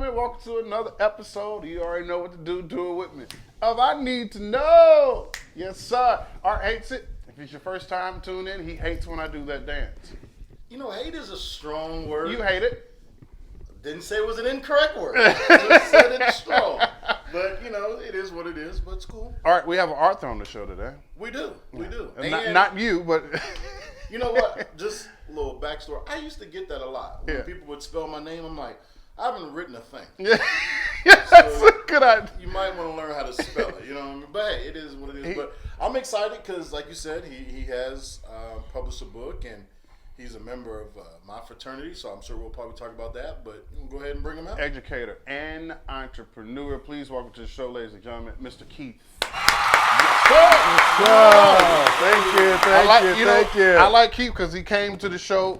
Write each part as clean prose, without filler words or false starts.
gentlemen, welcome to another episode. You already know what to do. Do it with me. Of I Need to Know. Yes, sir. Art hates it. If it's your first time tuning in, he hates when I do that dance. You know, hate is a strong word. You hate it. Didn't say it was an incorrect word. Just said it's strong. But, you know, it is what it is, but it's cool. All right, we have Arthur on the show today. We do. And not you, but... You know what? Just a little backstory. I used to get that a lot. When Yeah. people would spell my name, I'm like, I haven't written a thing. Yeah, that's So, a good idea. You might want to learn how to spell it. You know what I mean? But hey, it is what it is. But I'm excited because, like you said, he has published a book and he's a member of my fraternity. So I'm sure we'll probably talk about that. But we'll go ahead and bring him out. Educator and entrepreneur. Please welcome to the show, ladies and gentlemen, Mr. Keith. Thank you. I like Keith because he came to the show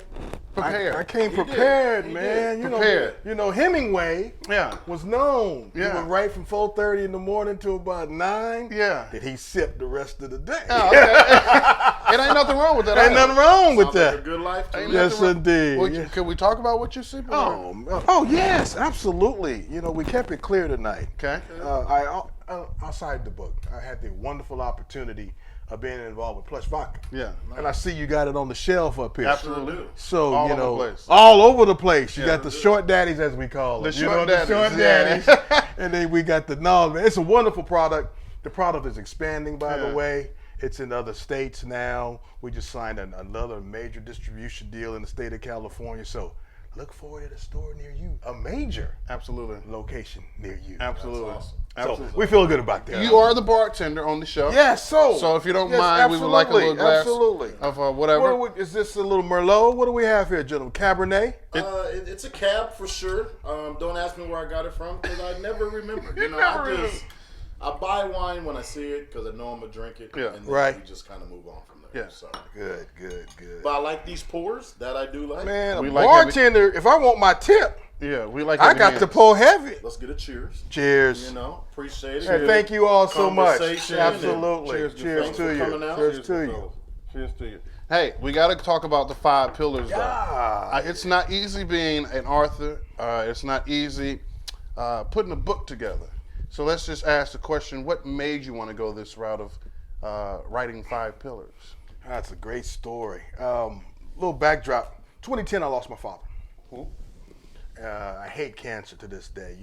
prepared. I came prepared, He man. did. Prepared. You know, Hemingway Yeah. was known. Yeah. He would write from 4:30 in the morning to about 9. Yeah. That he sipped the rest of the day. Oh, okay. It ain't nothing wrong with that. Ain't nothing wrong with Sounds like a that. good life to Ain't me. Yes, nothing wrong. indeed. Well, Yeah. can we talk about what you're sipping? Oh, yes, absolutely. You know, we kept it clear tonight. Okay. Outside the book, I had the wonderful opportunity of being involved with Plush Vodka. Yeah. And I see you got it on the shelf up here. Absolutely. So, All you over the know, place. all over the place. You Yeah. got the short daddies, as we call them. The You short know, daddies, The short yeah. daddies. And then we got the, no, man, it's a wonderful product. The product is expanding, by Yeah. the way. It's in other states now. We just signed another major distribution deal in the state of California. So look for it at a store near you, a major Absolutely. location near you. Absolutely. That's awesome. So Absolutely. we feel good about that. You are the bartender on the show. Yes, so. So if you don't Yes, mind, we would like a little glass absolutely. of whatever. Is this a little Merlot? What do we have here, gentlemen? Cabernet? It's a cab for sure. Don't ask me where I got it from because I never remember. You know, I buy wine when I see it because I know I'm gonna drink it. Yeah. And then Right. we just kind of move on from there. Yeah. So, Good. but I like these pours. That I do like. Man, We a like bartender, if I want my tip, Yeah, we like I heavy got hands. to pour heavy. Let's get a cheers. Cheers. You know, appreciate it. And thank you all so much. Conversation Absolutely. and Cheers thanks to for you. coming out. Cheers to Cheers, you. fellas. Cheers to you. Hey, we got to talk about the 5 pillars, though. Yeah. It's not easy being an author. It's not easy putting a book together. So let's just ask the question, what made you want to go this route of writing 5 pillars? That's a great story. Little backdrop. 2010, I lost my father. Cool. I hate cancer to this day.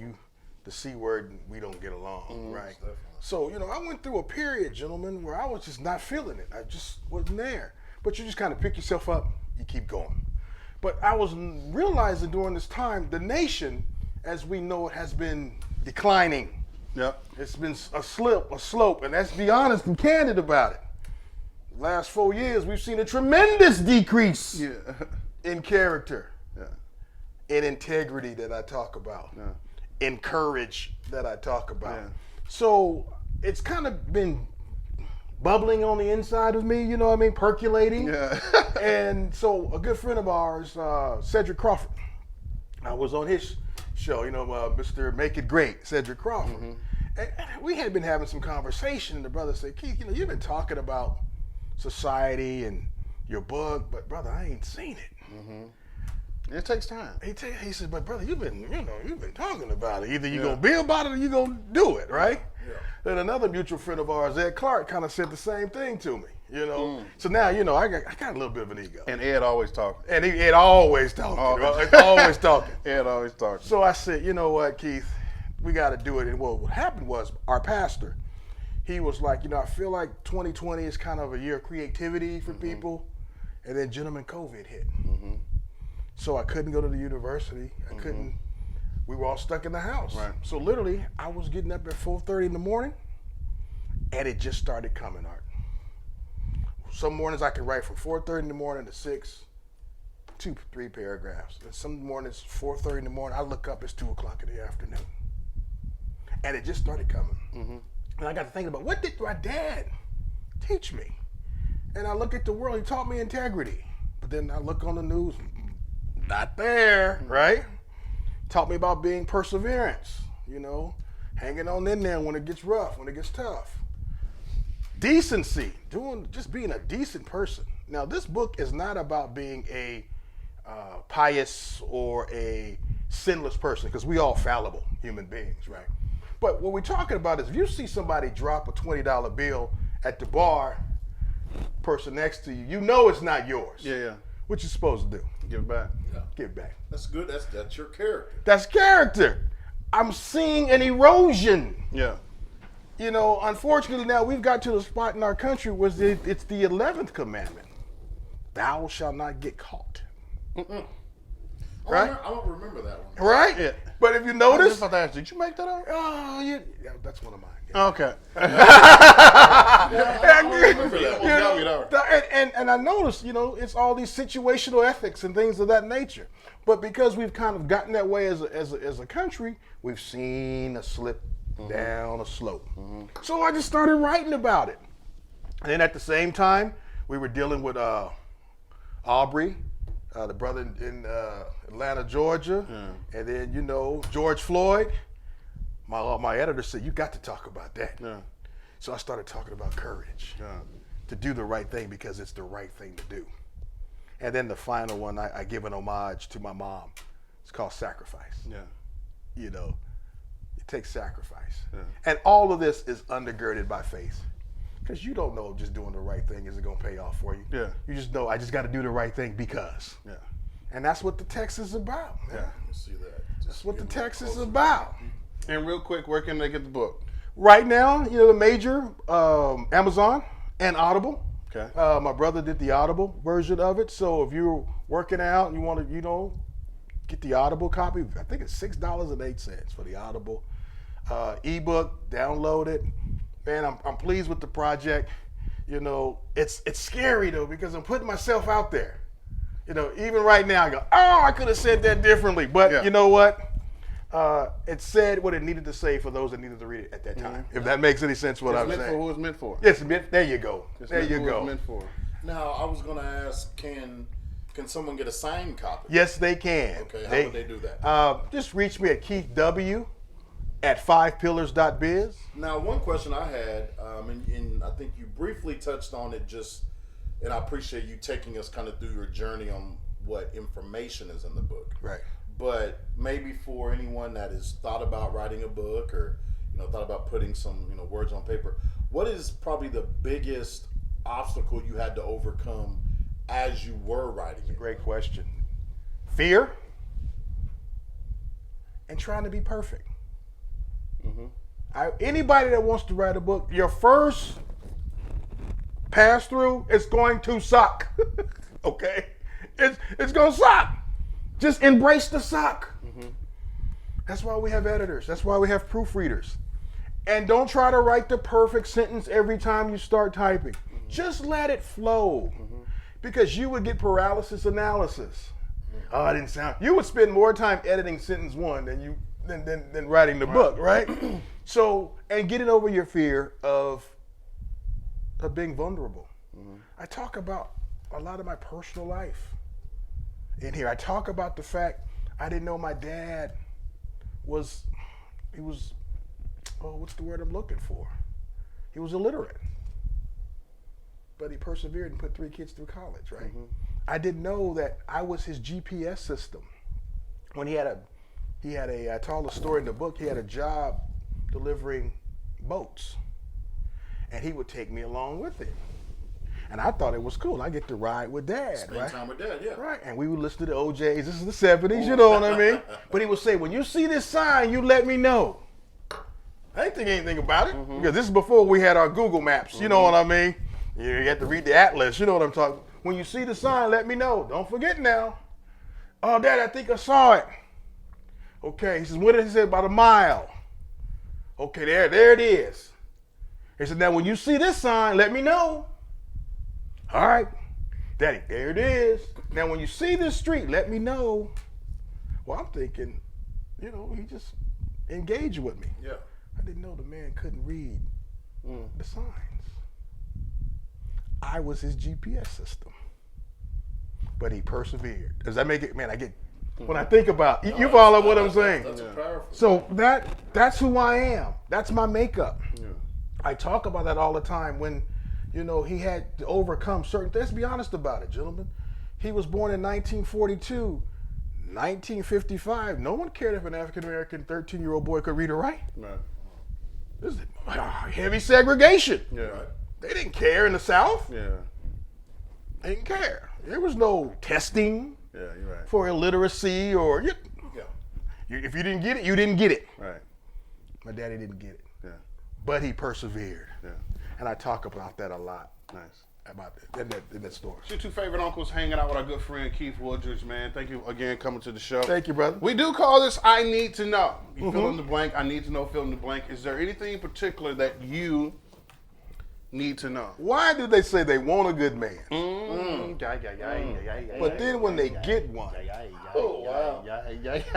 The C word, we don't get along, right? definitely. So, you know, I went through a period, gentlemen, where I was just not feeling it. I just wasn't there. But you just kind of pick yourself up, you keep going. But I was realizing during this time, the nation, as we know it, has been declining. Yep. It's been a slope, and let's be honest and candid about it. Last 4 years, we've seen a tremendous decrease Yeah. in character, Yeah. in integrity that I talk about, Yeah. in courage that I talk about. Yeah. So it's kind of been bubbling on the inside of me, you know what I mean, percolating. Yeah. And so a good friend of ours, Cedric Crawford, I was on his show, you know, Mr. Make It Great, Cedric Crawford. Mm-hmm. And we had been having some conversation, and the brother said, Keith, you know, you've been talking about society and your book, but brother, I ain't seen it. It takes time. He said, but brother, you've been talking about it. Either you're gonna be about it or you're gonna do it, right? Yeah. Then another mutual friend of ours, Ed Clark, kind of said the same thing to me, you know. So now, you know, I got a little bit of an ego. And Ed always talking. And Ed always talking, Always. always talking. Ed always talking. So I said, you know what, Keith, we got to do it. And well, what happened was our pastor, he was like, you know, I feel like 2020 is kind of a year of creativity for people. And then gentlemen, COVID hit. So I couldn't go to the university. I couldn't. We were all stuck in the house. Right. So literally, I was getting up at 4:30 in the morning, and it just started coming, Art. Some mornings I could write from 4:30 in the morning to 6, 2-3 paragraphs. And some mornings, 4:30 in the morning, I look up, it's 2 o'clock in the afternoon. And it just started coming. And I got to thinking about, what did my dad teach me? And I look at the world, he taught me integrity. But then I look on the news, not there, right? Taught me about being perseverance, you know, hanging on in there when it gets rough, when it gets tough. Decency, just being a decent person. Now, this book is not about being a pious or a sinless person, because we all fallible human beings, right? But what we're talking about is if you see somebody drop a $20 bill at the bar, person next to you, you know it's not yours. Yeah. What you supposed to do? Give it back. Yeah. Give it back. That's good. That's your character. That's character. I'm seeing an erosion. Yeah. You know, unfortunately now we've got to the spot in our country where it's the 11th commandment. Thou shalt not get caught. Right? I don't remember that one. Right? Yeah. But if you I was notice, just about to ask, did you make that up? oh, yeah, that's one of mine. Yeah. Okay. I don't remember that You one. know, and I noticed, you know, it's all these situational ethics and things of that nature. But because we've kind of gotten that way as a country, we've seen a slip down a slope. So I just started writing about it. And then at the same time, we were dealing with Aubrey, the brother in Atlanta, Georgia, and then, you know, George Floyd. My editor said, you got to talk about that. Yeah. So I started talking about courage, Yeah. to do the right thing because it's the right thing to do. And then the final one, I give an homage to my mom. It's called Sacrifice. Yeah. You know, it takes sacrifice. Yeah. And all of this is undergirded by faith. Because you don't know if just doing the right thing is it going to pay off for you. Yeah. You just know I just got to do the right thing because. Yeah. And that's what the text is about. Man. Yeah. Let's see that. That's what the text is about. And real quick, where can they get the book? Right now, you know, the major Amazon and Audible. Okay. My brother did the Audible version of it. So if you're working out and you want to, you know, get the Audible copy, I think it's $6.08 for the Audible ebook. Download it. Man, I'm pleased with the project. You know, it's scary though because I'm putting myself out there. You know, even right now I go, oh, I could have said that differently. But Yeah. you know what? It said what it needed to say for those that needed to read it at that time. If that makes any sense, what It's I'm meant saying. for who it's meant for. Yes, there you go. It's There meant you for who go. It's meant for. Now, I was going to ask, can someone get a signed copy? Yes, they can. Okay, how would they do that? Just reach me at Keith W. at 5pillars.biz. Now, one question I had, and I think you briefly touched on it and I appreciate you taking us kind of through your journey on what information is in the book. Right. But maybe for anyone that has thought about writing a book or, you know, thought about putting some, you know, words on paper, what is probably the biggest obstacle you had to overcome as you were writing it? Great question. Fear and trying to be perfect. Anybody that wants to write a book, your first pass through is going to suck. Okay? It's going to suck. Just embrace the suck. That's why we have editors. That's why we have proofreaders. And don't try to write the perfect sentence every time you start typing. Just let it flow. Because you would get paralysis analysis. Oh, I didn't sound. You would spend more time editing sentence one than writing the book, right? So, and getting over your fear of being vulnerable. I talk about a lot of my personal life in here. I talk about the fact I didn't know my dad was what's the word I'm looking for? He was illiterate. But he persevered and put 3 kids through college, right? I didn't know that I was his GPS system. When he had a I told a story in the book, he had a job delivering boats. And he would take me along with him. And I thought it was cool. I get to ride with Dad, Spend right? time with Dad, yeah. Right, and we would listen to the OJs. This is the 70s, you know what I mean? But he would say, when you see this sign, you let me know. I didn't think anything about it because this is before we had our Google Maps, you know what I mean? You had to read the atlas, you know what I'm talking about. When you see the sign, let me know. Don't forget now. Oh, Dad, I think I saw it. Okay, he says, what did he say? About a mile. Okay, there it is. He said, now when you see this sign, let me know. All right, Daddy, there it is. Now, when you see this street, let me know. Well, I'm thinking, you know, he just engaged with me. Yeah. I didn't know the man couldn't read the signs. I was his GPS system. But he persevered. Does that make it, man, when I think about, you follow what I'm saying? That's powerful. So that's who I am. That's my makeup. I talk about that all the time when, you know, he had to overcome certain things. Let's be honest about it, gentlemen. He was born in 1942. 1955, no one cared if an African American 13-year-old boy could read or write. Right. This is heavy segregation. Yeah. They didn't care in the South. Yeah. They didn't care. There was no testing Yeah, you're right. for illiteracy or if you didn't get it, you didn't get it. Right. My daddy didn't get it, Yeah. but he persevered. Yeah. And I talk about that a lot. Nice. About in that story. Your two favorite uncles hanging out with our good friend Keith Woodridge, man. Thank you again coming to the show. Thank you, brother. We do call this I Need to Know. You fill in the blank. I need to know, fill in the blank. Is there anything in particular that you need to know? Why do they say they want a good man? But But then when they get one, Oh, wow.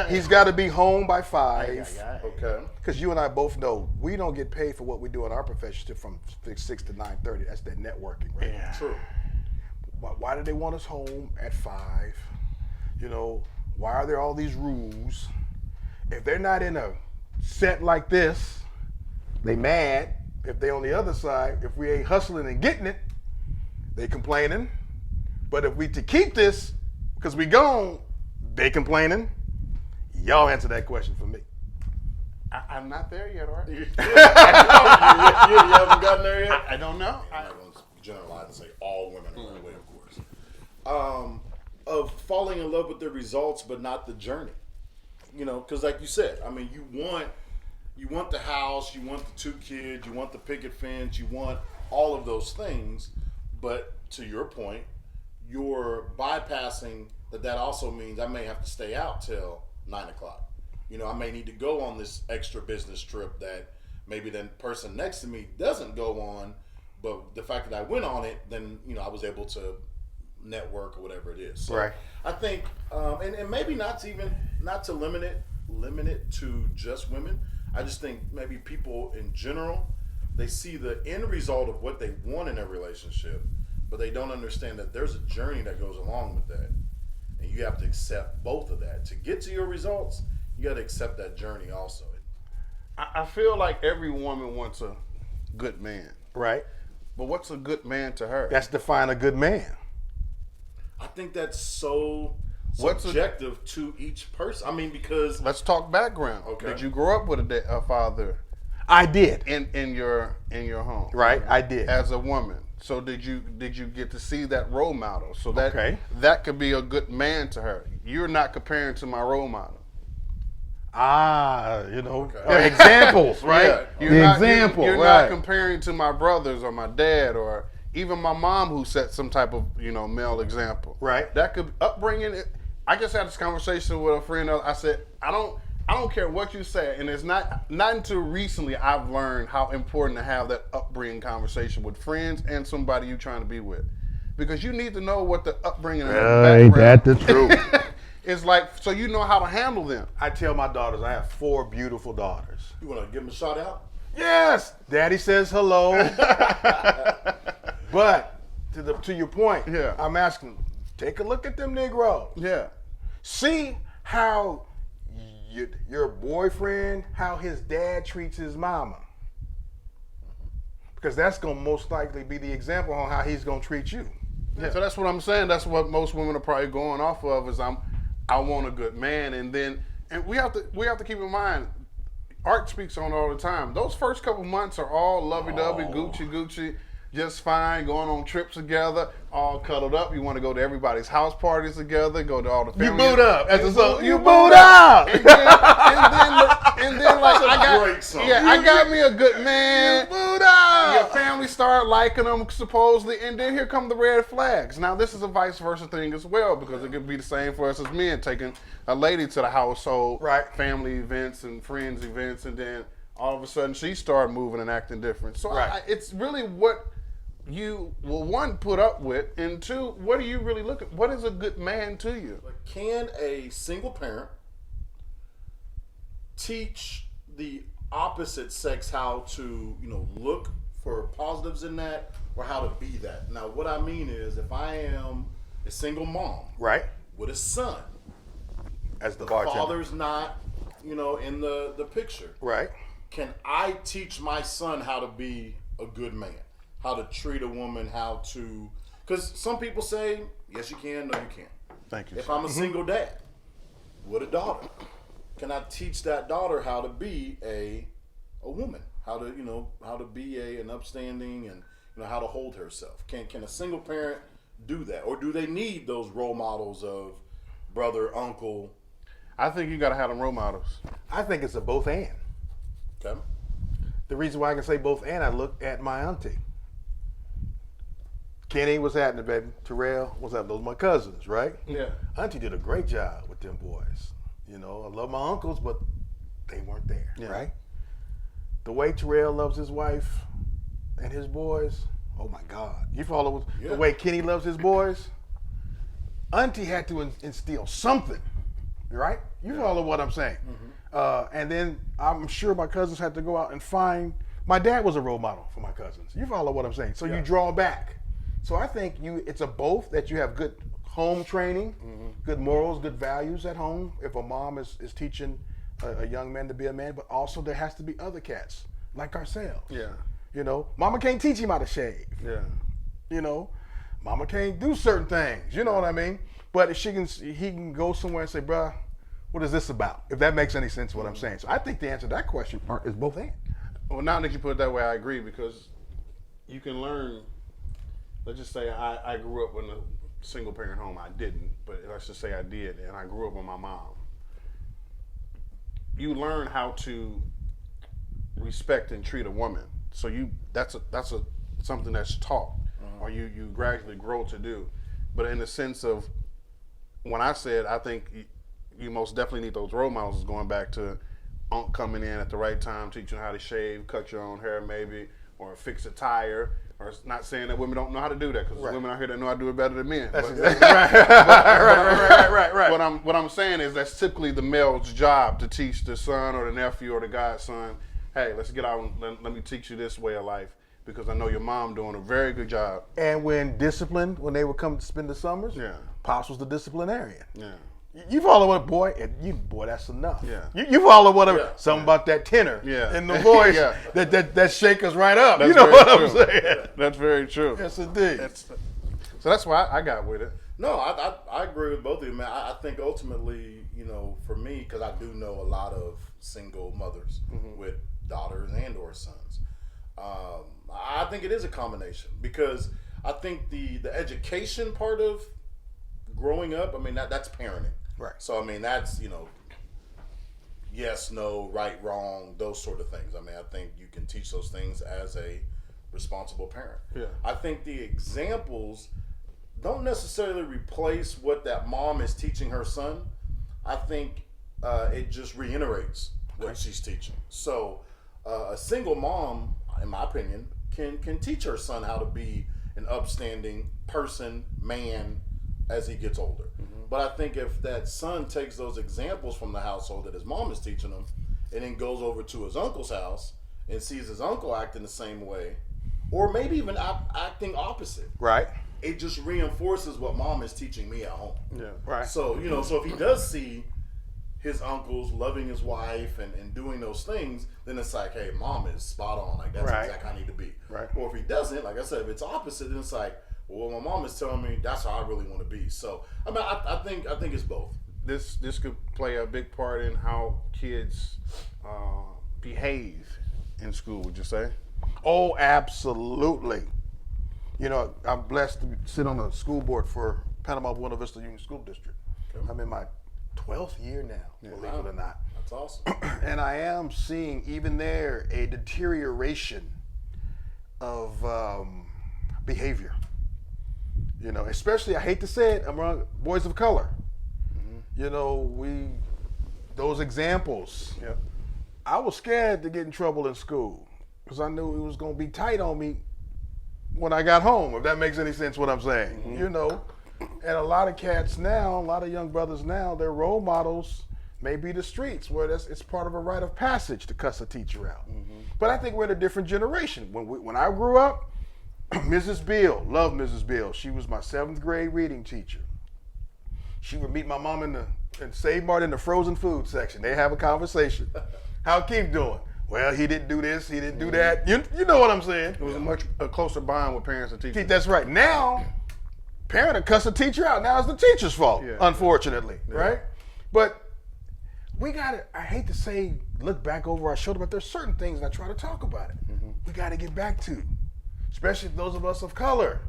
he's got to be home by 5. Okay. Because you and I both know we don't get paid for what we do in our profession from 6 to 9:30. That's that networking, right? Yeah. True. Why do they want us home at 5? You know, why are there all these rules? If they're not in a set like this, they mad. If they on the other side, if we ain't hustling and getting it, they complaining. But if we to keep this, because we gone, they complaining. Y'all answer that question for me. I'm not there yet, all right? You haven't gotten there yet? I don't know. I'm not going to generalize and say all women are that way, of course. Of falling in love with the results, but not the journey. You know, because like you said, I mean, you want the house, you want the 2 kids, you want the picket fence, you want all of those things. But to your point, you're bypassing that also means I may have to stay out till 9 o'clock. You know, I may need to go on this extra business trip that maybe the person next to me doesn't go on, but the fact that I went on it, then, you know, I was able to network or whatever it is. So Right. I think, and maybe not to limit it to just women. I just think maybe people in general, they see the end result of what they want in a relationship, but they don't understand that there's a journey that goes along with that. And you have to accept both of that. To get to your results, you got to accept that journey also. I feel like every woman wants a good man. Right? But what's a good man to her? That's define a good man. I think that's so What's subjective to each person. I mean, because Let's talk background. Okay. Did you grow up with a father I did. in your home? Right? I did. As a woman. So did you get to see that role model? So that Okay. that could be a good man to her. You're not comparing to my role model. Examples, right? Yeah. The You're not, example, You're right? not comparing to my brothers or my dad or even my mom who set some type of male example. Right. That could upbringing. I just had this conversation with a friend. I said I don't care what you say, and it's not until recently I've learned how important to have that upbringing conversation with friends and somebody you're trying to be with, because you need to know what the upbringing and the Ain't that background the truth? is like, so you know how to handle them. I tell my daughters, I have 4 beautiful daughters. you want to give them a shout out? Yes, Daddy says hello. But to your point, Yeah. I'm asking, take a look at them Negroes. Yeah. See how your boyfriend, how his dad treats his mama. Because that's going to most likely be the example on how he's going to treat you. Yeah. So that's what I'm saying. That's what most women are probably going off of is I want a good man, and we have to keep in mind, Art speaks on it all the time. Those first couple months are all lovey-dovey, Gucci, just fine, going on trips together, all cuddled up. You want to go to everybody's house parties together, go to all the family. You boot up. As a song, You you boot boot up. And then like Great song. I got me a good man. Boot up. Your family start liking them supposedly, and then here come the red flags. Now this is a vice versa thing as well, because it could be the same for us as men, taking a lady to the household, Right. family events and friends events, and then all of a sudden she started moving and acting different. So Right. it's really what you will, one, put up with, and 2, what are you really looking? What is a good man to you? But can a single parent teach the opposite sex how to, look for positives in that, or how to be that? Now, what I mean is, if I am a single mom Right. with a son, As the bartender. father's not, in the picture. Right. Can I teach my son how to be a good man? How to treat a woman, because some people say, yes, you can, no, you can't. Thank you. If I'm a single dad, with a daughter. Can I teach that daughter how to be a woman? How to be an upstanding and how to hold herself? Can a single parent do that, or do they need those role models of brother, uncle? I think you got to have them role models. I think it's a both and. Okay. The reason why I can say both and, I look at my auntie. Kenny, what's happening, baby? Terrell, what's up? Those are my cousins, right? Yeah. Auntie did a great job with them boys. I love my uncles, but they weren't there, right? The way Terrell loves his wife and his boys, oh my God. You follow the way Kenny loves his boys? Auntie had to instill something, right? You follow what I'm saying? Mm-hmm. And then I'm sure my cousins had to go out and find. My dad was a role model for my cousins. You follow what I'm saying? So you draw back. So I think it's a both, that you have good home training, good morals, good values at home. If a mom is teaching a young man to be a man, but also there has to be other cats like ourselves. Yeah. Mama can't teach him how to shave. Yeah. Mama can't do certain things. You know what I mean? But if he can go somewhere and say, bruh, what is this about? If that makes any sense, what I'm saying. So I think the answer to that question is both and. Well, now that you put it that way, I agree, because you can learn. Let's just say I grew up in a single parent home. I didn't, but let's just say I did, and I grew up with my mom. You learn how to respect and treat a woman. So that's something that's taught, or you gradually grow to do. But in the sense of when I said I think you most definitely need those role models, is going back to Unc coming in at the right time, teaching how to shave, cut your own hair maybe, or fix a tire. Or it's not saying that women don't know how to do that, because women out here that know how to do it better than men. That's exactly right. Right. What I'm saying is that's typically the male's job, to teach the son or the nephew or the godson, hey, let's get out and let me teach you this way of life, because I know your mom doing a very good job. And when they would come to spend the summers, Pops was the disciplinarian. Yeah. You follow what, boy? That's enough. Yeah. You follow what? Something about that tenor in the voice that shake us right up. That's you know what I'm true. saying? That's very true. Yes, indeed. So that's why I got with it. No, I agree with both of you, man. I think ultimately, for me, because I do know a lot of single mothers with daughters and or sons. I think it is a combination, because I think the education part of growing up, that's parenting. Right. So, that's, yes, no, right, wrong, those sort of things. I think you can teach those things as a responsible parent. Yeah. I think the examples don't necessarily replace what that mom is teaching her son. I think it just reiterates what she's teaching. So a single mom, in my opinion, can teach her son how to be an upstanding person, man, as he gets older. But I think if that son takes those examples from the household that his mom is teaching him, and then goes over to his uncle's house and sees his uncle acting the same way, or maybe even acting opposite, Right. it just reinforces what mom is teaching me at home. Yeah. Right. So, so if he does see his uncles loving his wife and doing those things, then it's like, hey, mom is spot on. Like, that's exactly how I need to be. Right. Or if he doesn't, like I said, if it's opposite, then it's like, well, my mom is telling me that's how I really want to be. So, I think it's both. This could play a big part in how kids behave in school, would you say? Oh, absolutely. I'm blessed to sit on the school board for Panama Buena Vista Union School District. Okay. I'm in my 12th year now, believe it or not. That's awesome. And I am seeing even there a deterioration of behavior. Especially, I hate to say it, among boys of color. Those examples. Yep. I was scared to get in trouble in school because I knew it was going to be tight on me when I got home, if that makes any sense what I'm saying. And a lot of cats now, a lot of young brothers now, their role models may be the streets, where it's part of a rite of passage to cuss a teacher out. But I think we're in a different generation. When I grew up, Mrs. Beal, loved Mrs. Beal. She was my 7th grade reading teacher. She would meet my mom in Save Mart in the frozen food section. They have a conversation. How Keith doing? Well, he didn't do this, he didn't do that. You know what I'm saying? It was a closer bond with parents and teachers. That's right. Now, parent will cuss a teacher out. Now it's the teacher's fault, unfortunately, right? But we gotta. I hate to say look back over our shoulder, but there's certain things, and I try to talk about it. We gotta get back to, especially those of us of color,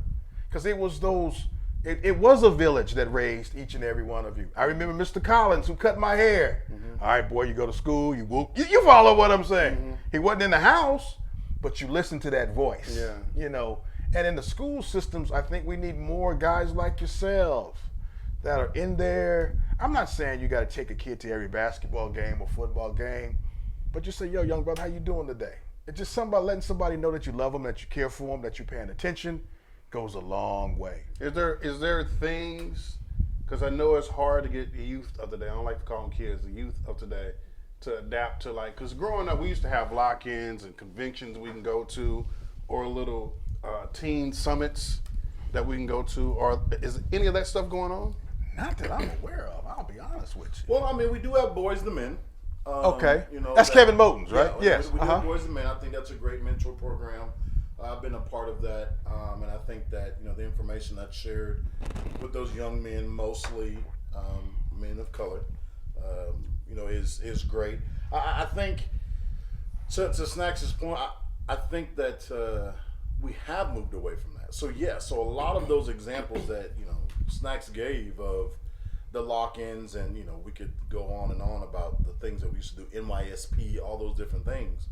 because it was those. It was a village that raised each and every one of you. I remember Mr. Collins who cut my hair. All right, boy, you go to school, you whoop. You follow what I'm saying. He wasn't in the house, but you listen to that voice. Yeah. You know, and in the school systems, I think we need more guys like yourselves that are in there. I'm not saying you got to take a kid to every basketball game or football game, but just say, yo, young brother, how you doing today? It's just somebody letting somebody know that you love them, that you care for them, that you're paying attention goes a long way. Is there things, because I know it's hard to get the youth of today, I don't like to call them kids, the youth of today, to adapt to, like, because growing up we used to have lock-ins and conventions we can go to, or little teen summits that we can go to, or is any of that stuff going on? Not that I'm aware of, I'll be honest with you. Well, I mean, we do have Boys to Men. Okay. You know, That's Kevin Moten's, right? Yeah, Yes. We do Boys to Men. I think that's a great mentor program. I've been a part of that, and I think that, you know, the information that's shared with those young men, mostly men of color, you know, is great. I think, to Snacks' point, I think that we have moved away from that. So yeah, so a lot of those examples that, you know, Snacks gave of the lock-ins, and, you know, we could go on and on about the things that we used to do, NYSP, all those different things.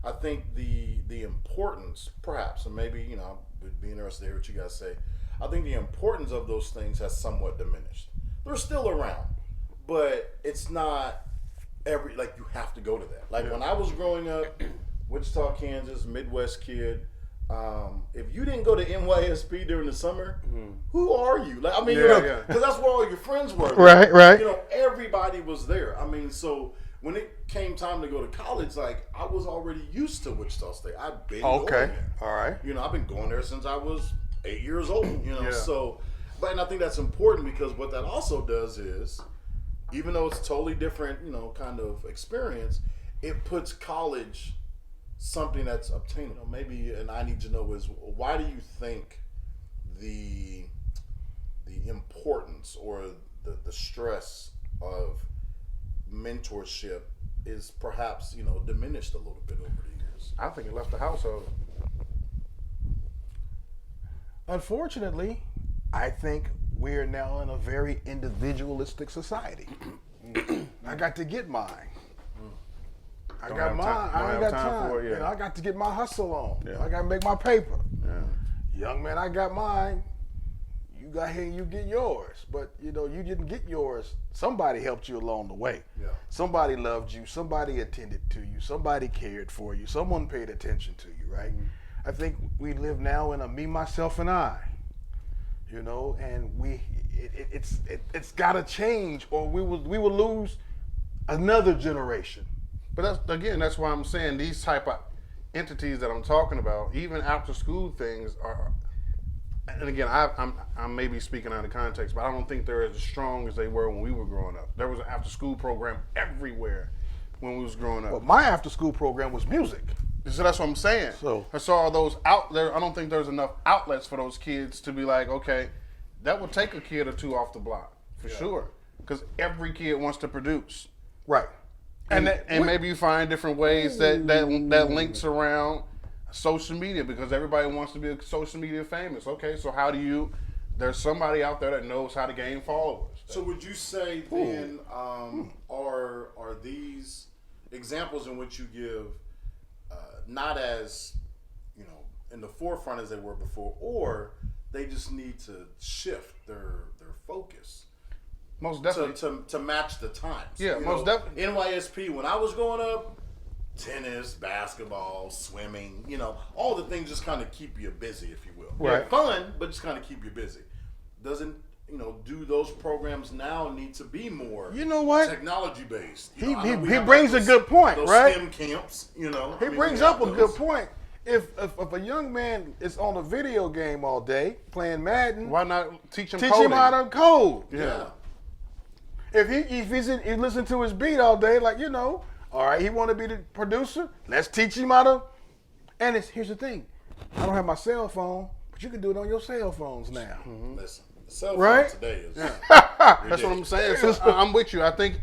I think the importance, perhaps, and maybe, you know, I'd be interested to hear what you guys say. I think the importance of those things has somewhat diminished. They're still around, but it's not like you have to go to that. Like when I was growing up, Wichita, Kansas, Midwest kid, if you didn't go to NYSP during the summer, who are you? Like, I mean, because that's where all your friends were. Right, right. You know, everybody was there. I mean, so when it came time to go to college, like, I was already used to Wichita State. I've been going there. All right. You know, I've been going there since I was 8 years old. You know, Yeah. so, and I think that's important because what that also does is, even though it's totally different, you know, kind of experience, it puts college something that's obtainable. Maybe, and I need to know is, why do you think the importance or the stress of mentorship is perhaps, you know, diminished a little bit over the years? I think it left the household. Unfortunately, I think we're now in a very individualistic society. I got to get mine. I Don't got have mine. time- I don't ain't have got time time. for it, yeah. You know, I got to get my hustle on. Yeah. I got to make my paper. Yeah. Young man, I got mine. You got here and you get yours. But, you know, you didn't get yours. Somebody helped you along the way. Yeah. Somebody loved you. Somebody attended to you. Somebody cared for you. Someone paid attention to you, right? I think we live now in a me, myself, and I. You know, and it's got to change, or we will lose another generation. But that's why I'm saying these type of entities that I'm talking about, even after school things are, and again, I'm maybe speaking out of context, but I don't think they're as strong as they were when we were growing up. There was an after school program everywhere when we was growing up. But my after school program was music. So that's what I'm saying. So- I saw those out there. I don't think there's enough outlets for those kids to be like, okay, that would take a kid or two off the block for sure, because every kid wants to produce. Right. And maybe you find different ways that links around social media, because everybody wants to be social media famous. Okay, so how do you? There's somebody out there that knows how to gain followers. So would you say then, are these examples in which you give not as, you know, in the forefront as they were before, or they just need to shift their focus Most definitely. to match the times? Yeah, You most know, definitely. NYSP, when I was growing up, tennis, basketball, swimming, you know, all the things just kind of keep you busy, if you will. Right. They're fun, but just kind of keep you busy. Doesn't, you know, do those programs now need to be more, You know what? technology based? He brings a good point, those right? STEM camps, you know. He brings up a good point. If a young man is on a video game all day playing Madden, Why not teach them teach coding? him how to code. Yeah. If he listen to his beat all day, like, you know, all right, he want to be the producer. Let's teach him how to. And here's the thing, I don't have my cell phone, but you can do it on your cell phones now. Listen, the cell phone Right? today is That's what I'm saying. So I'm with you. I think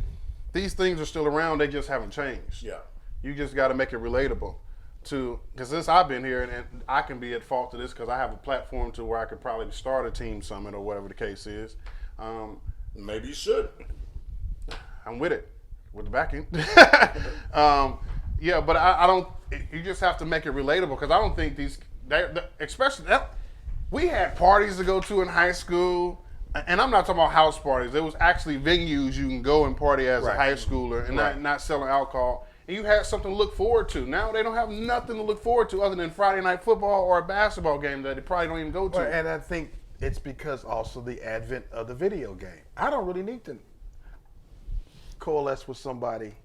these things are still around. They just haven't changed. Yeah. You just got to make it relatable to, because since I've been here, and I can be at fault to this because I have a platform to where I could probably start a team summit or whatever the case is. Maybe you should. I'm with it, with the backing. Yeah, but I don't. You just have to make it relatable because I don't think these, especially that, we had parties to go to in high school, and I'm not talking about house parties. There was actually venues you can go and party as a high schooler and not selling alcohol. And you had something to look forward to. Now they don't have nothing to look forward to other than Friday night football or a basketball game that they probably don't even go to. Well, and I think it's because also the advent of the video game. I don't really need to coalesce with somebody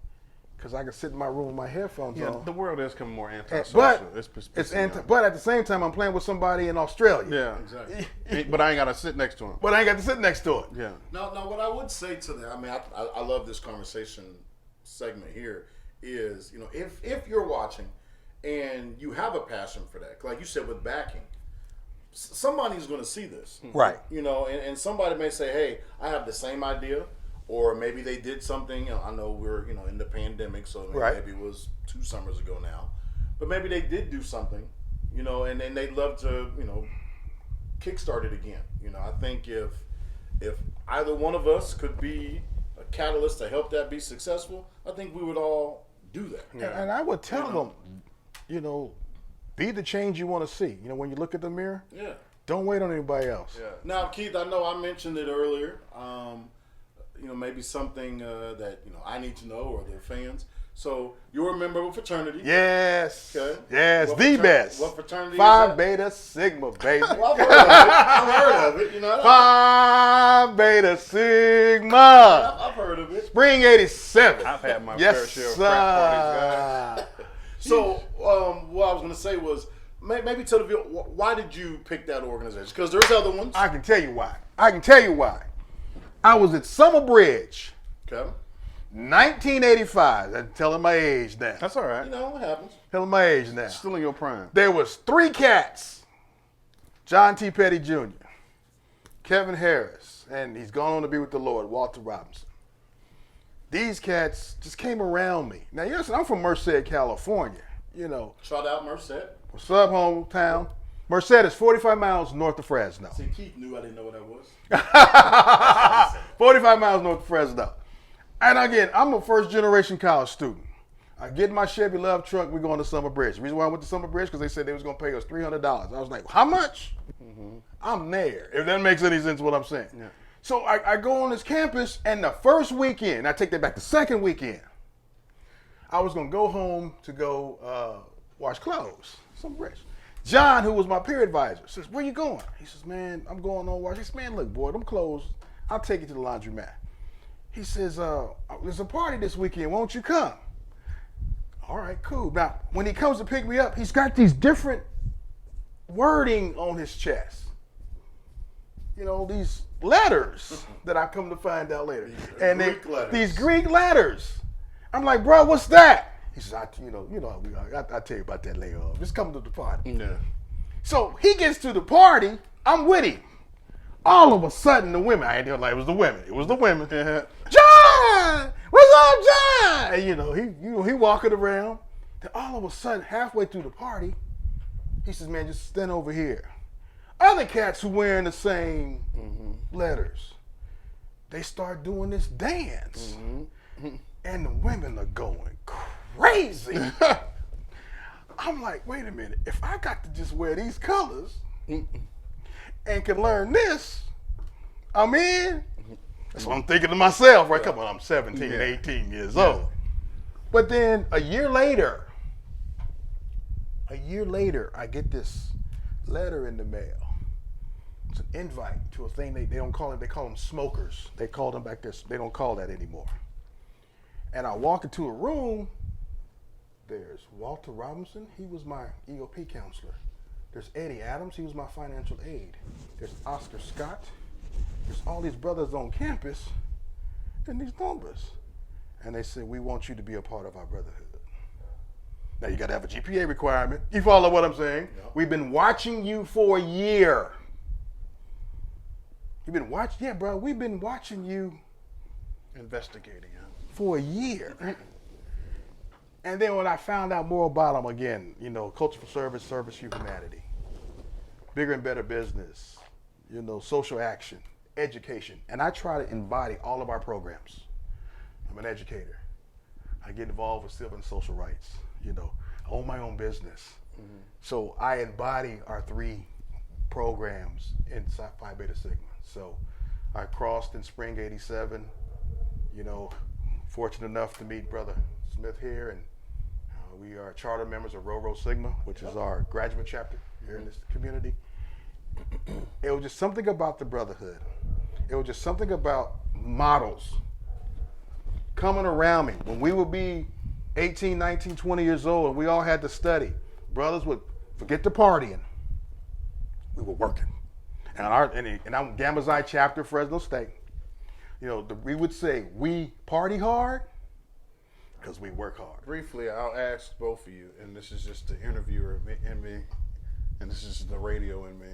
because I can sit in my room with my headphones on. The world is becoming more antisocial. But but at the same time, I'm playing with somebody in Australia. Yeah, Exactly. but I ain't got to sit next to him. But I ain't got to sit next to it. Yeah. Now, what I would say to that, I mean, I love this conversation segment here. Is, you know, if you're watching and you have a passion for that, like you said with backing, somebody's going to see this, Right? You know, and somebody may say, hey, I have the same idea, or maybe they did something. You know, I know we're, you know, in the pandemic, so maybe it was 2 summers ago now, but maybe they did do something, you know, and they'd love to, you know, kickstart it again. You know, I think if either one of us could be a catalyst to help that be successful, I think we would all do that. And I would tell them, you know, be the change you want to see. You know, when you look at the mirror, Yeah. don't wait on anybody else. Yeah. Now, Keith, I know I mentioned it earlier. You know, maybe something that, you know, I need to know or the fans. So you're a member of a fraternity. Yes. Okay. Yes, What the fraternity- best. what fraternity is Phi that? Beta Sigma, baby. Well, I've heard of it. You know, Phi Beta Sigma. I've heard of it. Spring 87. I've had my yes, fair share of sir. frat parties, guys. So what I was going to say was maybe tell the viewer, why did you pick that organization? Because there's other ones. I can tell you why. I was at Summer Bridge, Okay. 1985. I'm telling my age now. That's all right. You know what happens. Telling my age now. Still in your prime. There was 3 cats. John T. Petty Jr., Kevin Harris, and he's gone on to be with the Lord, Walter Robinson. These cats just came around me. Now, listen, I'm from Merced, California. You know, Shout out Merced. what's up, hometown? Merced is 45 miles north of Fresno. See, Keith knew I didn't know what that was. 45 miles north of Fresno. And again, I'm a first generation college student. I get in my Chevy Love truck, we're going to Summer Bridge. The reason why I went to Summer Bridge because they said they was going to pay us $300. I was like, how much? I'm there. If that makes any sense what I'm saying. Yeah. So I go on this campus, and the first weekend, I take that back, the second weekend, I was going to go home to go wash clothes. Summer Bridge. John, who was my peer advisor, says, where you going? He says, man, I'm going on wash. He says, man, look, boy, them clothes, I'll take you to the laundromat. He says, there's a party this weekend. Won't you come? All right, cool. Now, when he comes to pick me up, he's got these different wording on his chest. You know, these letters that I come to find out later. And Greek letters. These Greek letters. I'm like, bro, what's that? He says, I'll tell you about that later on. Just come to the party. Yeah. So he gets to the party. I'm with him. All of a sudden, the women, I didn't know it was the women. It was the women. John! What's up, John? And he walking around. Then all of a sudden, halfway through the party, he says, man, just stand over here. Other cats who wearing the same letters, they start doing this dance. And the women are going crazy. I'm like, wait a minute. If I got to just wear these colors and can learn this, I'm in. That's what I'm thinking to myself, right? Come on, I'm 17, 18 years old. But then a year later, I get this letter in the mail. It's an invite to a thing they don't call it. They call them smokers. They call them back there. They don't call that anymore. And I walk into a room. There's Walter Robinson. He was my EOP counselor. There's Eddie Adams. He was my financial aide. There's Oscar Scott. There's all these brothers on campus and these numbers. And they said, we want you to be a part of our brotherhood. Now, you got to have a GPA requirement. You follow what I'm saying? Yeah. We've been watching you for a year. You've been watching? Yeah, bro. We've been watching you Investigating. for a year. And then when I found out more about them, again, you know, culture for service, service for humanity, bigger and better business, you know, social action, education. And I try to embody all of our programs. I'm an educator. I get involved with civil and social rights. You know, I own my own business. So I embody our 3 programs inside Phi Beta Sigma. So I crossed in spring '87. You know, fortunate enough to meet Brother Smith here, and we are charter members of Rho Rho Sigma, which is our graduate chapter here in this community. It was just something about the brotherhood. It was just something about models coming around me. When we would be 18, 19, 20 years old and we all had to study, brothers would forget the partying. We were working. And I'm Gamma Xi chapter, Fresno State. You know, we would say, we party hard because we work hard. Briefly, I'll ask both of you, and this is just the interviewer in me, and this is the radio in me.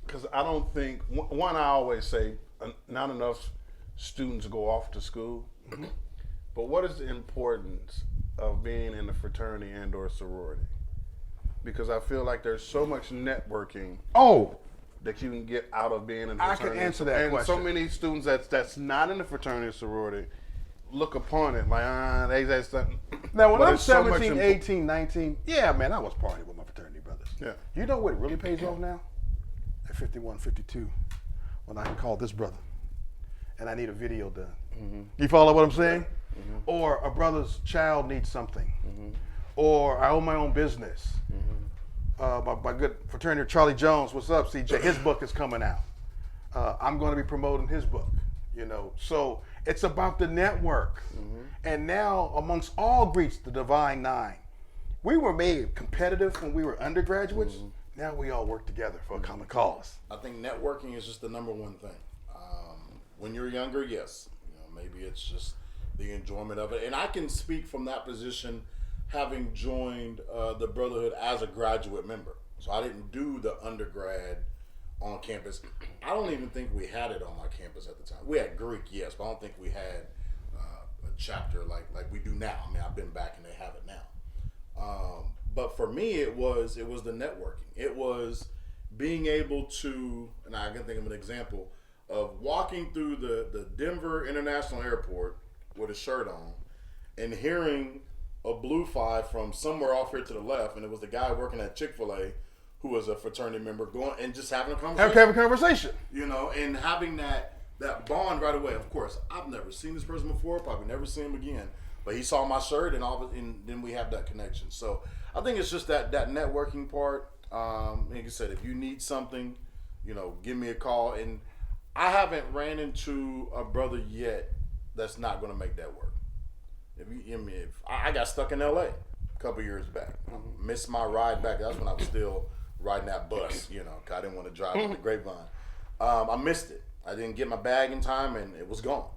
Because I don't think, one, I always say, not enough students go off to school. But what is the importance of being in a fraternity and or sorority? Because I feel like there's so much networking that you can get out of being in a I fraternity. can answer that and question. so many students that's not in the fraternity or sorority look upon it like, that's something. Now, when But I'm it's so much 17, 18, 19, yeah, man, I was partying with my fraternity brothers. Yeah. You know what really pays off now? At 51, 52, when I can call this brother and I need a video done. You follow what I'm saying? Or a brother's child needs something. Or I own my own business. My good fraternity, Charlie Jones, what's up, CJ? His book is coming out. I'm going to be promoting his book, you know. So it's about the network. And now, amongst all Greeks, the Divine Nine, we were made competitive when we were undergraduates. Now we all work together for a common cause. I think networking is just the number one thing. When you're younger, yes, you know, maybe it's just the enjoyment of it. And I can speak from that position, having joined the Brotherhood as a graduate member. So I didn't do the undergrad on campus. I don't even think we had it on my campus at the time. We had Greek, yes, but I don't think we had a chapter like we do now. I mean, I've been back and they have it now. But for me, it was the networking. It was being able to, and I can think of an example of walking through the Denver International Airport with a shirt on and hearing a blue five from somewhere off here to the left, and it was the guy working at Chick-fil-A who was a fraternity member, going and just having a conversation. Have a conversation. You know, and having that bond right away. Of course, I've never seen this person before, probably never see him again. But he saw my shirt, and then we have that connection. So I think it's just that networking part. Like I said, if you need something, you know, give me a call. And I haven't ran into a brother yet that's not going to make that work. If I got stuck in LA a couple years back, missed my ride back. That's when I was still riding that bus, you know, 'cause I didn't want to drive with the Grapevine. I missed it. I didn't get my bag in time, and it was gone.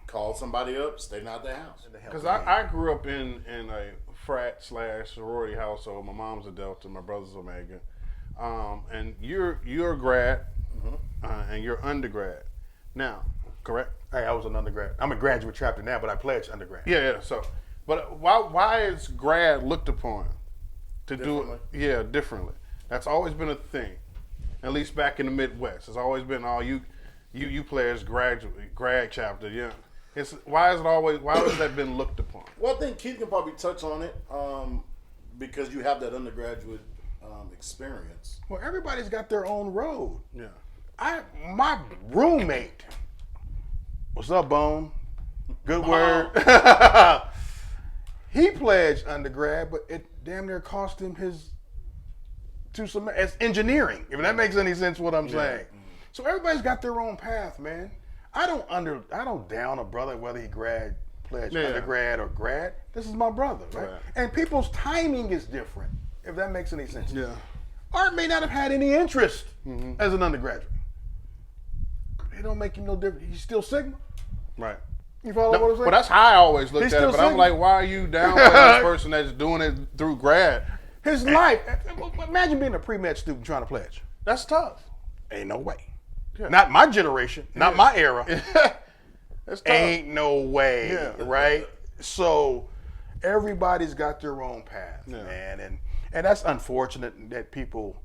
Called somebody up, stayed out their house. Because I grew up in a frat / sorority household. My mom's a Delta, my brother's Omega, and you're a grad, and you're undergrad now, correct? Hey, I was an undergrad. I'm a graduate chapter now, but I pledged undergrad. Yeah. So, but why is grad looked upon to do it? Yeah, differently. That's always been a thing, at least back in the Midwest. It's always been you players grad chapter. Yeah. Why has that been looked upon? Well, I think Keith can probably touch on it because you have that undergraduate experience. Well, everybody's got their own road. Yeah. My roommate, what's up, Bone? Good word. He pledged undergrad, but it damn near cost him his 2 semesters. It's engineering, if that makes any sense what I'm saying. So everybody's got their own path, man. I don't down a brother whether he pledged undergrad or grad. This is my brother, right? And people's timing is different, if that makes any sense. Yeah. Art may not have had any interest as an undergraduate. It don't make him no different. He's still Sigma. Right. You follow what I'm saying? Well, that's how I always looked He's at it. still But I'm Sigma. like, why are you downplaying this person that's doing it through grad? His life. Imagine being a pre-med student trying to pledge. That's tough. Ain't no way. Yeah. Not my generation. Not my era. It's tough. Ain't no way, Yeah. right? So everybody's got their own path, Yeah. man, and that's unfortunate that people,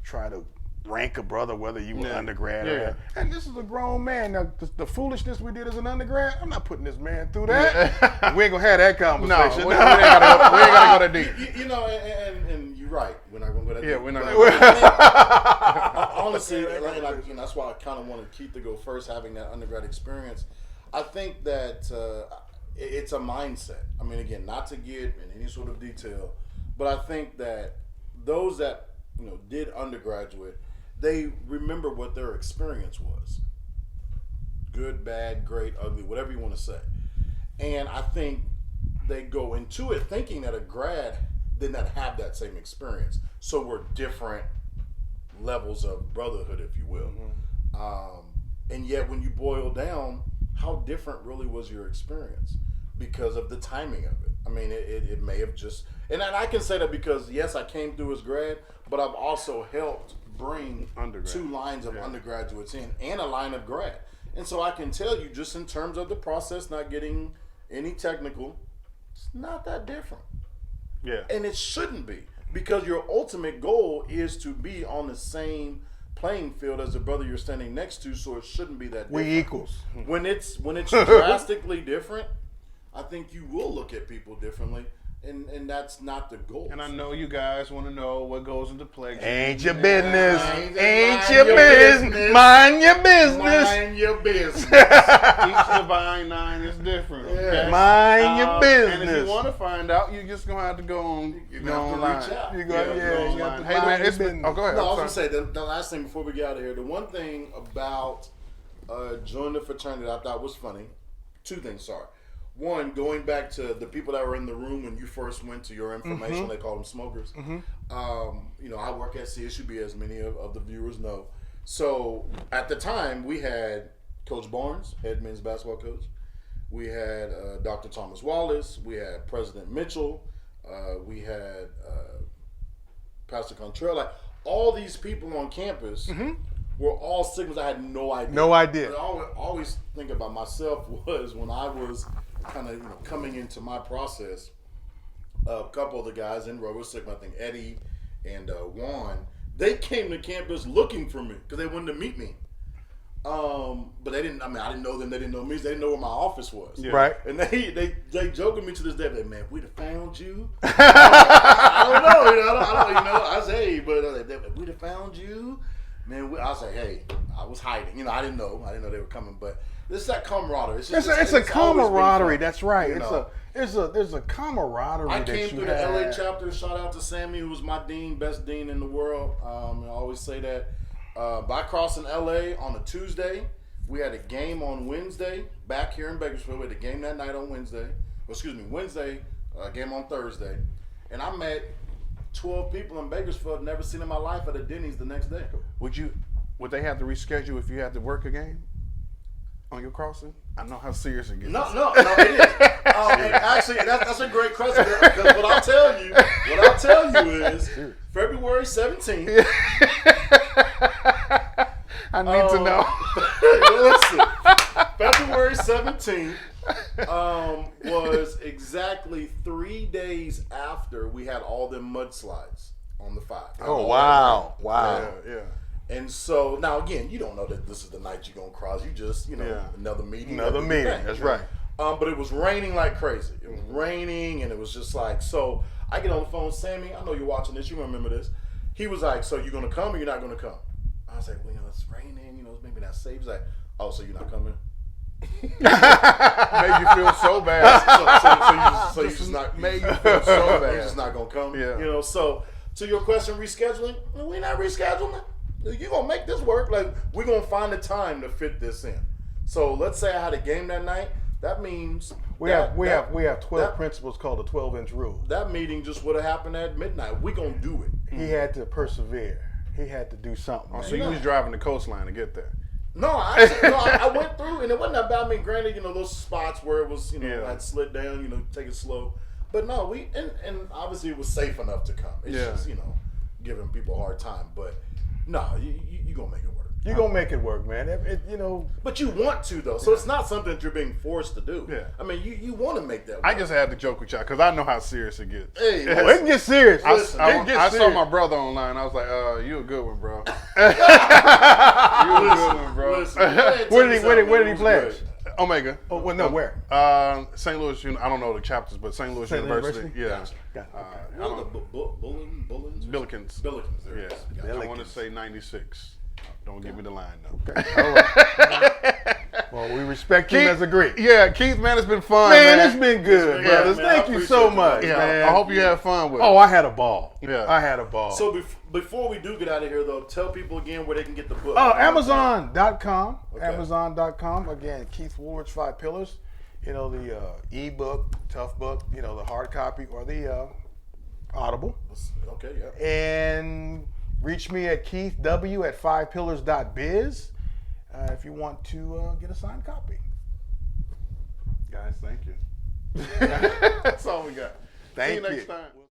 try to rank a brother whether you were Yeah. undergrad Yeah. or. And this is a grown man. Now, the foolishness we did as an undergrad, I'm not putting this man through that. We ain't gonna have that No, conversation. we ain't gotta go that deep. And you're right. We're not gonna go that Yeah, deep. we're not But gonna I think, honestly, that's why I kind of wanted Keith to go first, having that undergrad experience. I think that it's a mindset. I mean, again, not to get in any sort of detail, but I think that those that did undergraduate, they remember what their experience was. Good, bad, great, ugly, whatever you want to say. And I think they go into it thinking that a grad did not have that same experience. So we're different levels of brotherhood, if you will. And yet when you boil down, how different really was your experience? Because of the timing of it. I mean, it may have just... And I can say that because, yes, I came through as grad, but I've also helped bring Undergrad. 2 lines of undergraduates in and a line of grad. And so I can tell you, just in terms of the process, not getting any technical, it's not that different. Yeah. And it shouldn't be, because your ultimate goal is to be on the same playing field as the brother you're standing next to, so it shouldn't be that different. We equals. When it's drastically different, I think you will look at people differently, and that's not the goal. And I know you guys want to know what goes into play. Ain't your business. Mind Ain't your your business. business. Mind your business. Mind your business. Each divine nine is different. Okay? Mind your And if business. you want to find out, you're just gonna have to go on. You're go gonna have to online. reach out. You Yeah, got, go you got to online. Hey mind man, your it's been. business. Oh, go ahead. No, I was I'm gonna sorry. say the last thing before we get out of here. The one thing about joining the fraternity I thought was funny. 2 things. Sorry. One, going back to the people that were in the room when you first went to your information, they call them smokers. I work at CSUB, as many of the viewers know. So at the time, we had Coach Barnes, head men's basketball coach. We had Dr. Thomas Wallace. We had President Mitchell. We had Pastor Contrell. Like, all these people on campus were all Sigmas. I had no idea. No idea. What I always think about myself was when I was kind of coming into my process, a couple of the guys in Rover Sigma, I think Eddie and Juan, they came to campus looking for me because they wanted to meet me. But they didn't. I mean, I didn't know them. They didn't know me. So they didn't know where my office was. Yeah. Right. And they joke with me to this day. Like, man, if we'd have found you, I don't know. I don't. I say, hey, but if we'd have found you, man, I say, hey, I was hiding. I didn't know. They were coming. But it's that camaraderie. It's a always been camaraderie. fun, That's right. you know. There's a camaraderie I that came you through the have. LA chapter. Shout out to Sammy, who was my dean, best dean in the world. I always say that. By crossing LA on a Tuesday, we had a game on Wednesday back here in Bakersfield. We had a game that night on Wednesday. Wednesday, game on Thursday. And I met 12 people in Bakersfield never seen in my life at a Denny's the next day. Would they have to reschedule if you had to work a game on your crossing? I know how serious it gets. No, it is. And actually, that's a great question, because what I'll tell you is February 17th. I need to know. Listen, February 17th was exactly 3 days after we had all them mudslides on the 5. Oh wow! Wow! Yeah. And so now again, you don't know that this is the night you're gonna cross. You just another meeting. Another meeting. That's right. But it was raining like crazy. It was raining, and it was just like, so I get on the phone, Sammy, I know you're watching this, you remember this. He was like, so you gonna come or you're not gonna come? I was like, well, it's raining, maybe not safe. He's like, oh, so you're not coming? Made you feel so bad. So you just not made you feel so bad. You're just not gonna come. Yeah. So to your question, rescheduling, we're not rescheduling. You're gonna make this work. Like, we're gonna find the time to fit this in. So let's say I had a game that night. That means We have 12 principles called the 12-inch rule. that meeting just would have happened at midnight. We're gonna do it. He had to persevere. He had to do something. So you was driving the coastline to get there. No, I went through, and it wasn't that bad. I mean, granted, those spots where it was, I'd slid down, take it slow. But no, and obviously it was safe enough to come. It's just, giving people a hard time. But no, you gonna make it work. You're gonna make it work, man. But you want to though, so it's not something that you're being forced to do. Yeah. I mean, you want to make that work. I just had to joke with y'all because I know how serious it gets. Hey, Oh, it can get serious. I It saw my brother online. I was like, you a good one, bro. You a good one, bro. Where did he pledge? Omega. Oh, well, no, where? St. Louis. I don't know the chapters, but St. Louis University. Yeah. Got it. What are the Bullins? Billikens. Billikens. There Yeah. it is. Gotcha. I want to say 96. Don't give me the line though. All right. Well, we respect him as a Greek. Yeah, Keith, man, it's been fun. Man, Man, it's been good, Yeah, brothers. man, I Thank you appreciate so you, much, Yeah, man. I hope you had fun with it. Oh, I had a ball. Yeah. I had a ball. So before we do get out of here, though, tell people again where they can get the book. Amazon.com. Okay. Amazon.com. Again, Keith Woolridge, 5 Pillars. The e-book, tough book, the hard copy, or the Audible. Okay, yeah. And reach me at keithw@5pillars.biz if you want to get a signed copy. Guys, thank you. That's all we got. Thank See you you. next time.